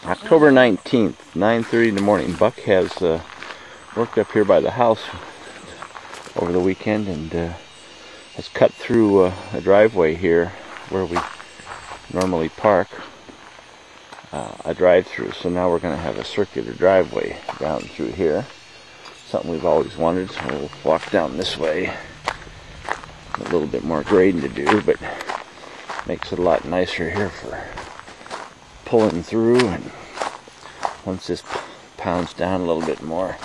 October 19th, 9:30 in the morning. Buck has worked up here by the house over the weekend and has cut through a driveway here where we normally park, a drive-through. So now we're going to have a circular driveway down through here. Something we've always wanted, so we'll walk down this way. A little bit more grading to do, but makes it a lot nicer here for pulling through, and once this pounds down a little bit more.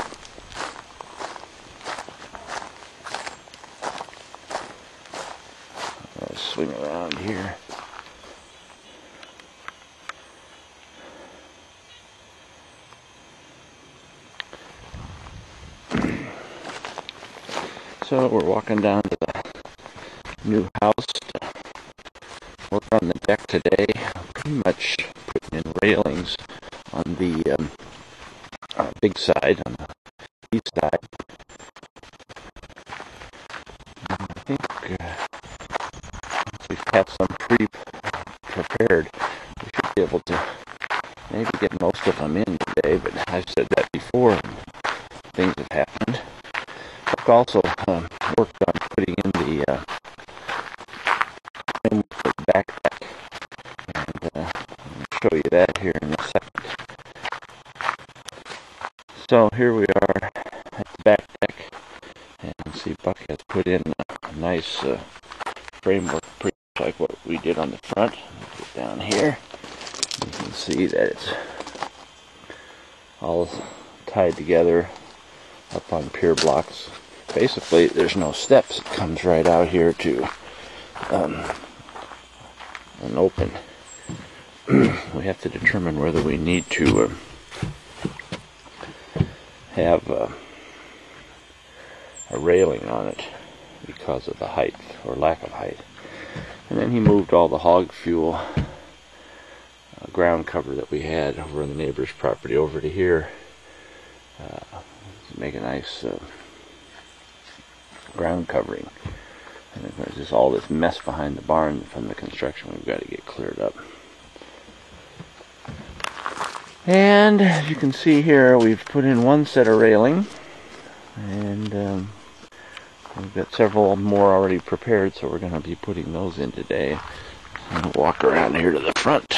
I'll swing around here. So we're walking down to the new house to work on the deck today. Pretty much putting in railings on the big side, on the east side. And I think we've had some pre-prepared. We should be able to maybe get most of them in today, but I've said that before and things have happened. I've also worked on putting in the backpack, and I'll show you that here in a second. So here we are at the back deck, and see Buck has put in a nice framework, pretty much like what we did on the front. Get down here, you can see that it's all tied together up on pier blocks. Basically, there's no steps. It comes right out here to an open. We have to determine whether we need to have a railing on it because of the height or lack of height. And then he moved all the hog fuel ground cover that we had over on the neighbor's property over to here to make a nice ground covering. And there's just all this mess behind the barn from the construction we've got to get cleared up. And as you can see here, we've put in one set of railing, and we've got several more already prepared, so we're going to be putting those in today. I'm going to walk around here to the front.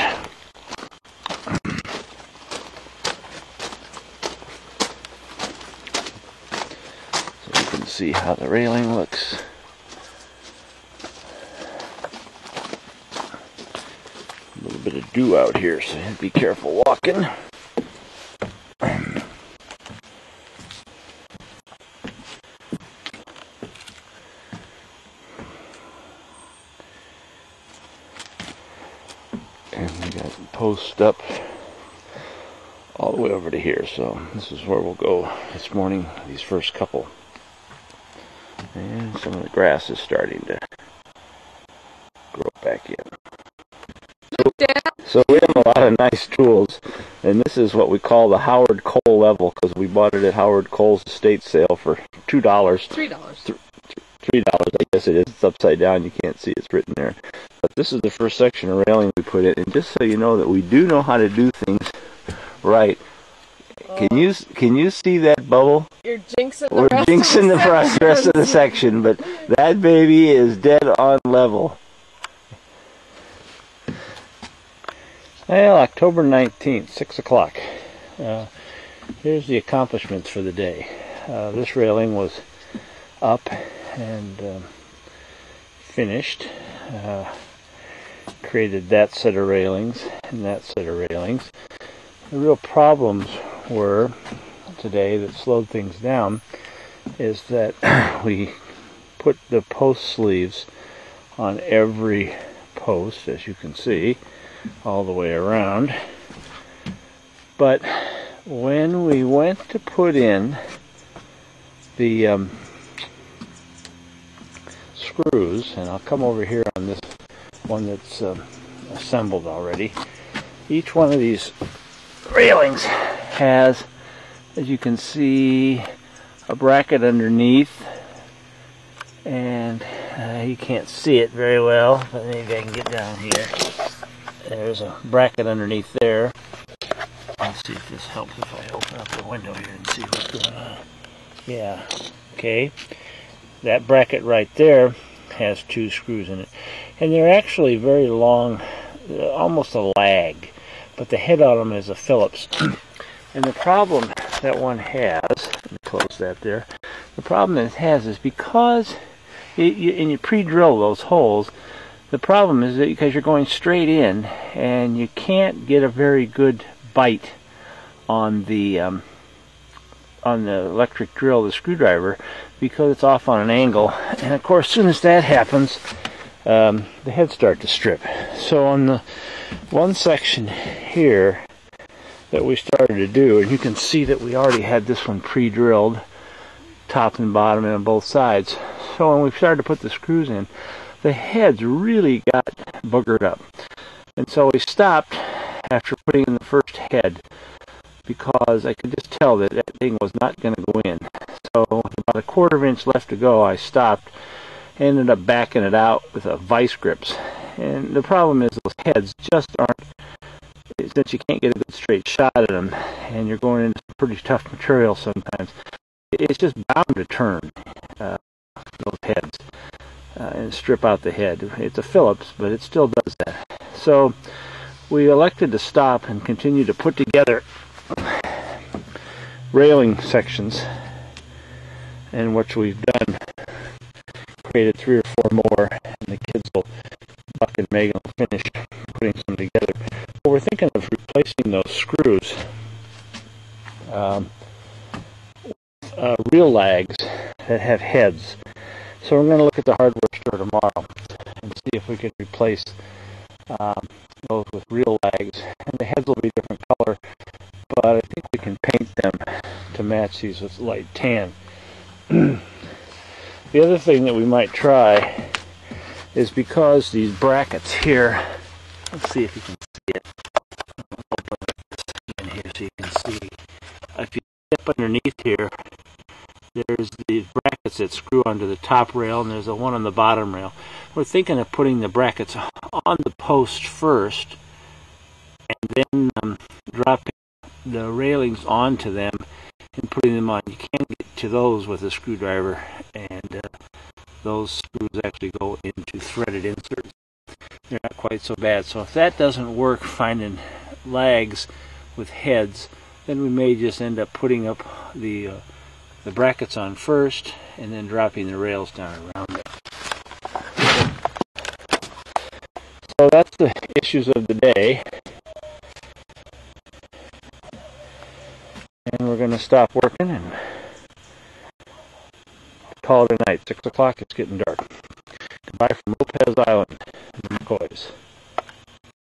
So you can see how the railing looks. A little bit of dew out here, so be careful walking. And we got posts up all the way over to here, so this is where we'll go this morning, these first couple. And some of the grass is starting to grow back in. So we have a lot of nice tools, and this is what we call the Howard Cole level, because we bought it at Howard Cole's estate sale for $2. $3. $3, I guess it is. It's upside down. You can't see it's written there. But this is the first section of railing we put in, and just so you know that we do know how to do things right. Can you see that bubble? You're jinxing We're jinxing the rest of the section, but that baby is dead on level. Well, October 19th, 6 o'clock. Here's the accomplishments for the day. This railing was up and finished. Created that set of railings and that set of railings. The real problems were today that slowed things down is that we put the post sleeves on every post, as you can see, all the way around. But when we went to put in the screws, and I'll come over here on this one that's assembled already, each one of these railings has, as you can see, a bracket underneath, and you can't see it very well, but maybe I can get down here. There's a bracket underneath there, see if this helps if I open up the window here and see what's going on. Yeah, okay. That bracket right there has 2 screws in it. And they're actually very long, almost a lag. But the head on them is a Phillips. And the problem that one has, let me close that there, the problem it has is because you pre-drill those holes, the problem is that because you're going straight in and you can't get a very good bite on the electric drill, the screwdriver, because it's off on an angle. And of course, as soon as that happens, the heads start to strip. So on the one section here that we started to do, and you can see that we already had this one pre-drilled, top and bottom and on both sides. So when we started to put the screws in, the heads really got boogered up. And so we stopped after putting in the first head because I could just tell that that thing was not going to go in. So with about a 1/4 inch left to go, I stopped, ended up backing it out with a vice grips. And the problem is those heads just aren't, since you can't get a good straight shot at them and you're going into pretty tough material sometimes, it's just bound to turn, those heads, and strip out the head. It's a Phillips, but it still does that. So we elected to stop and continue to put together railing sections, and what we've done, created 3 or 4 more, and the kids will, Buck and Megan will finish putting some together. But we're thinking of replacing those screws real lags that have heads. So we're going to look at the hardware store tomorrow and see if we can replace those with real lags. And the heads will be different color, but I think we can paint them to match these with light tan. The other thing that we might try is, because these brackets here, let's see if you can see it. Open this in here so you can see. If you step underneath here, there's these brackets that screw onto the top rail, and there's a one on the bottom rail. We're thinking of putting the brackets on the post first, and then dropping the railings onto them and putting them on. You can't get to those with a screwdriver, and those screws actually go into threaded inserts. They're not quite so bad. So if that doesn't work, finding lags with heads, then we may just end up putting up the brackets on first and then dropping the rails down around it. So that's the issues of the day. And we're going to stop working and call it a night. 6 o'clock, it's getting dark. Goodbye from Lopez Island, the McCoys.